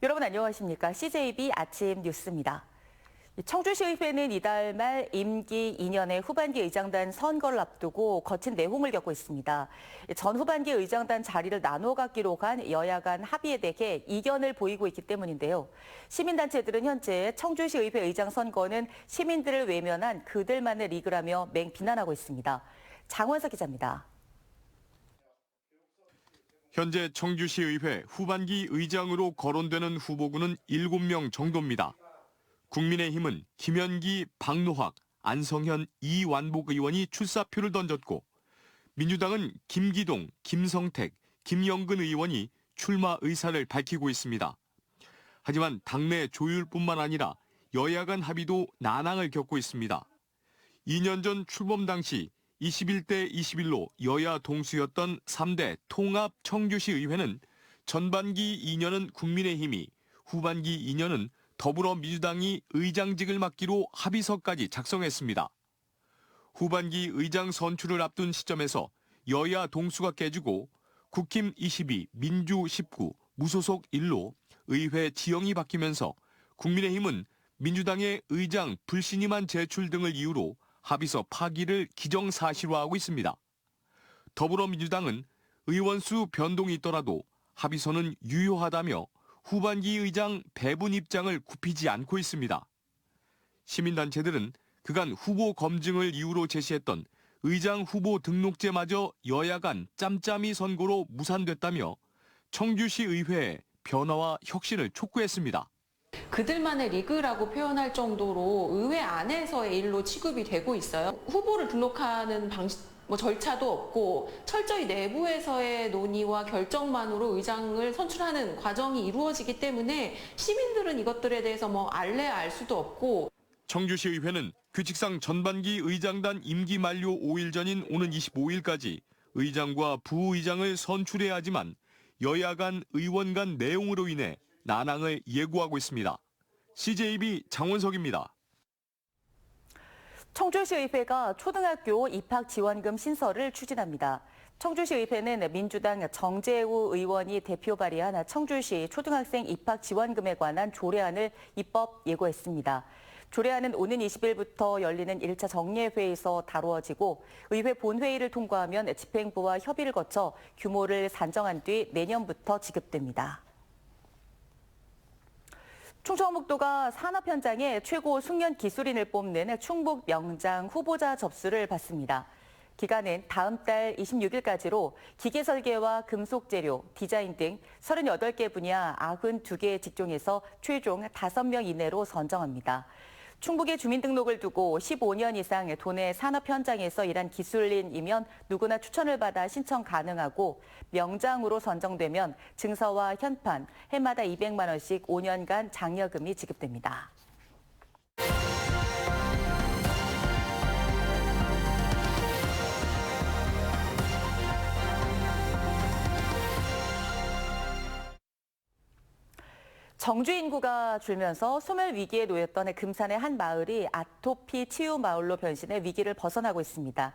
여러분 안녕하십니까? CJB 아침 뉴스입니다. 청주시의회는 이달 말 임기 2년의 후반기 의장단 선거를 앞두고 거친 내홍을 겪고 있습니다. 전 후반기 의장단 자리를 나눠 갖기로 간 여야 간 합의에 대해 이견을 보이고 있기 때문인데요. 시민단체들은 현재 청주시의회 의장 선거는 시민들을 외면한 그들만의 리그라며 맹비난하고 있습니다. 장원석 기자입니다. 현재 청주시의회 후반기 의장으로 거론되는 후보군은 7명 정도입니다. 국민의힘은 김현기, 박노학, 안성현, 이완복 의원이 출사표를 던졌고 민주당은 김기동, 김성택, 김영근 의원이 출마 의사를 밝히고 있습니다. 하지만 당내 조율뿐만 아니라 여야 간 합의도 난항을 겪고 있습니다. 2년 전 출범 당시 21대 21로 여야 동수였던 3대 통합 청주시 의회는 전반기 2년은 국민의힘이, 후반기 2년은 더불어민주당이 의장직을 맡기로 합의서까지 작성했습니다. 후반기 의장 선출을 앞둔 시점에서 여야 동수가 깨지고 국힘 22, 민주 19, 무소속 1로 의회 지형이 바뀌면서 국민의힘은 민주당의 의장 불신임안 제출 등을 이유로 합의서 파기를 기정사실화하고 있습니다. 더불어민주당은 의원수 변동이 있더라도 합의서는 유효하다며 후반기 의장 배분 입장을 굽히지 않고 있습니다. 시민단체들은 그간 후보 검증을 이유로 제시했던 의장 후보 등록제마저 여야 간 짬짬이 선고로 무산됐다며 청주시 의회에 변화와 혁신을 촉구했습니다. 그들만의 리그라고 표현할 정도로 의회 안에서의 일로 취급이 되고 있어요. 후보를 등록하는 절차도 없고 철저히 내부에서의 논의와 결정만으로 의장을 선출하는 과정이 이루어지기 때문에 시민들은 이것들에 대해서 알래야 알 수도 없고. 청주시의회는 규칙상 전반기 의장단 임기 만료 5일 전인 오는 25일까지 의장과 부의장을 선출해야 하지만 여야 간 의원 간 내용으로 인해 난항을 예고하고 있습니다. CJB 장원석입니다. 청주시의회가 초등학교 입학지원금 신설을 추진합니다. 청주시의회는 민주당 정재우 의원이 대표 발의한 청주시 초등학생 입학지원금에 관한 조례안을 입법 예고했습니다. 조례안은 오는 20일부터 열리는 1차 정례회에서 다루어지고 의회 본회의를 통과하면 집행부와 협의를 거쳐 규모를 산정한 뒤 내년부터 지급됩니다. 충청북도가 산업 현장에 최고 숙련 기술인을 뽑는 충북 명장 후보자 접수를 받습니다. 기간은 다음 달 26일까지로 기계 설계와 금속 재료, 디자인 등 38개 분야 92개 직종에서 최종 5명 이내로 선정합니다. 충북의 주민등록을 두고 15년 이상 도내 산업 현장에서 일한 기술인이면 누구나 추천을 받아 신청 가능하고 명장으로 선정되면 증서와 현판, 해마다 200만 원씩 5년간 장려금이 지급됩니다. 정주 인구가 줄면서 소멸 위기에 놓였던 금산의 한 마을이 아토피 치유 마을로 변신해 위기를 벗어나고 있습니다.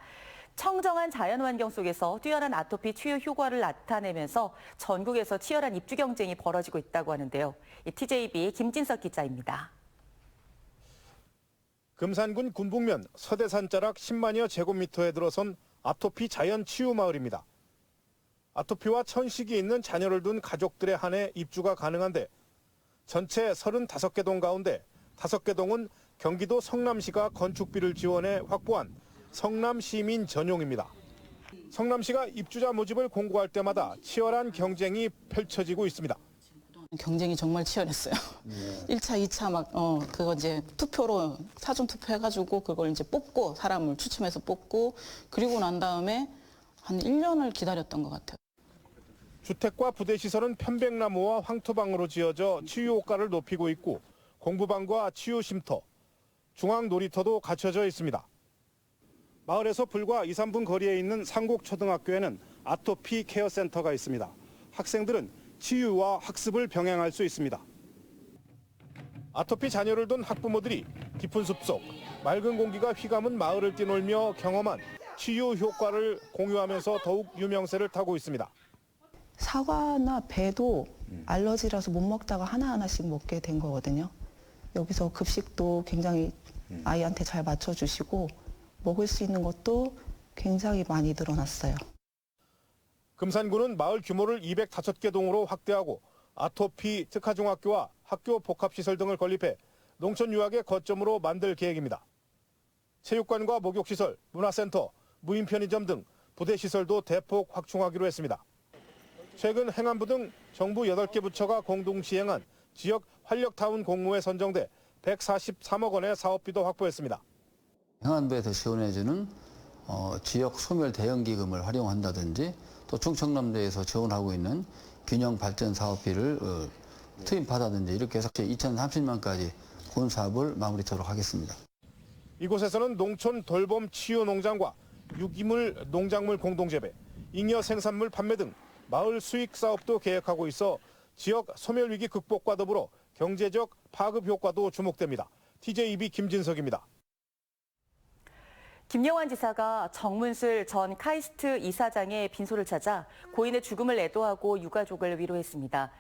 청정한 자연환경 속에서 뛰어난 아토피 치유 효과를 나타내면서 전국에서 치열한 입주 경쟁이 벌어지고 있다고 하는데요. TJB 김진석 기자입니다. 금산군 군북면 서대산 자락 10만여 제곱미터에 들어선 아토피 자연 치유 마을입니다. 아토피와 천식이 있는 자녀를 둔 가족들에 한해 입주가 가능한데 전체 35개 동 가운데 5개 동은 경기도 성남시가 건축비를 지원해 확보한 성남시민 전용입니다. 성남시가 입주자 모집을 공고할 때마다 치열한 경쟁이 펼쳐지고 있습니다. 경쟁이 정말 치열했어요. 1차, 2차 그거 이제 투표로 사전 투표해가지고 그걸 이제 뽑고 사람을 추첨해서 뽑고 그리고 난 다음에 한 1년을 기다렸던 것 같아요. 주택과 부대시설은 편백나무와 황토방으로 지어져 치유 효과를 높이고 있고 공부방과 치유 쉼터, 중앙 놀이터도 갖춰져 있습니다. 마을에서 불과 2, 3분 거리에 있는 상곡초등학교에는 아토피 케어센터가 있습니다. 학생들은 치유와 학습을 병행할 수 있습니다. 아토피 자녀를 둔 학부모들이 깊은 숲속, 맑은 공기가 휘감은 마을을 뛰놀며 경험한 치유 효과를 공유하면서 더욱 유명세를 타고 있습니다. 사과나 배도 알러지라서 못 먹다가 하나하나씩 먹게 된 거거든요. 여기서 급식도 굉장히 아이한테 잘 맞춰주시고 먹을 수 있는 것도 굉장히 많이 늘어났어요. 금산구는 마을 규모를 205개 동으로 확대하고 아토피 특화중학교와 학교 복합시설 등을 건립해 농촌 유학의 거점으로 만들 계획입니다. 체육관과 목욕시설, 문화센터, 무인 편의점 등 부대시설도 대폭 확충하기로 했습니다. 최근 행안부 등 정부 8개 부처가 공동 시행한 지역 활력타운 공모에 선정돼 143억 원의 사업비도 확보했습니다. 행안부에서 지원해주는 지역 소멸 대응기금을 활용한다든지 또 충청남도에서 지원하고 있는 균형 발전 사업비를 투입받아든지 이렇게 해서 2030년까지 본 사업을 마무리토록 하겠습니다. 이곳에서는 농촌 돌봄 치유 농장과 유기물 농작물 공동재배, 잉여 생산물 판매 등 마을 수익 사업도 계획하고 있어 지역 소멸 위기 극복과 더불어 경제적 파급 효과도 주목됩니다. TJB 김진석입니다. 김영환 지사가 정문술 전 카이스트 이사장의 빈소를 찾아 고인의 죽음을 애도하고 유가족을 위로했습니다.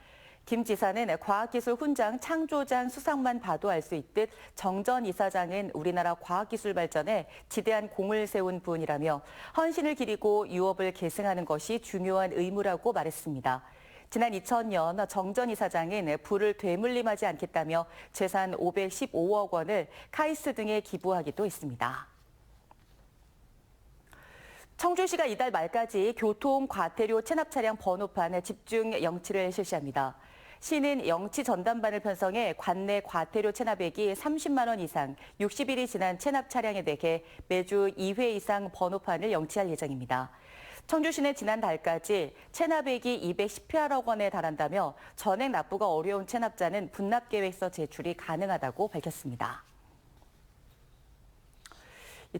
김 지사는 과학기술 훈장 창조장 수상만 봐도 알 수 있듯 정 전 이사장은 우리나라 과학기술 발전에 지대한 공을 세운 분이라며 헌신을 기리고 유업을 계승하는 것이 중요한 의무라고 말했습니다. 지난 2000년 정 전 이사장은 부를 되물림하지 않겠다며 재산 515억 원을 카이스트 등에 기부하기도 했습니다. 청주시가 이달 말까지 교통 과태료 체납 차량 번호판 집중 영치를 실시합니다. 시는 영치 전담반을 편성해 관내 과태료 체납액이 30만 원 이상 60일이 지난 체납 차량에 대해 매주 2회 이상 번호판을 영치할 예정입니다. 청주시는 지난달까지 체납액이 218억 원에 달한다며 전액 납부가 어려운 체납자는 분납계획서 제출이 가능하다고 밝혔습니다.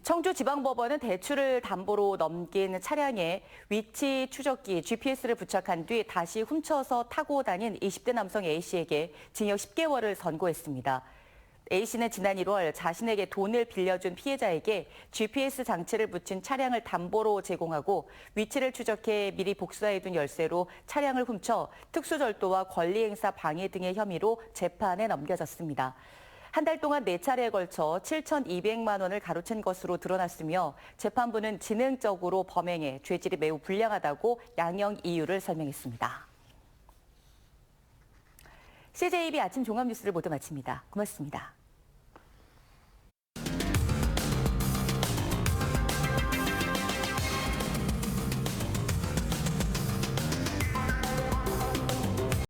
청주지방법원은 대출을 담보로 넘긴 차량에 위치 추적기 GPS를 부착한 뒤 다시 훔쳐서 타고 다닌 20대 남성 A씨에게 징역 10개월을 선고했습니다. A씨는 지난 1월 자신에게 돈을 빌려준 피해자에게 GPS 장치를 붙인 차량을 담보로 제공하고 위치를 추적해 미리 복사해둔 열쇠로 차량을 훔쳐 특수절도와 권리행사 방해 등의 혐의로 재판에 넘겨졌습니다. 한 달 동안 4차례에 걸쳐 7,200만 원을 가로챈 것으로 드러났으며 재판부는 지능적으로 범행해 죄질이 매우 불량하다고 양형 이유를 설명했습니다. CJB 아침 종합뉴스를 모두 마칩니다. 고맙습니다.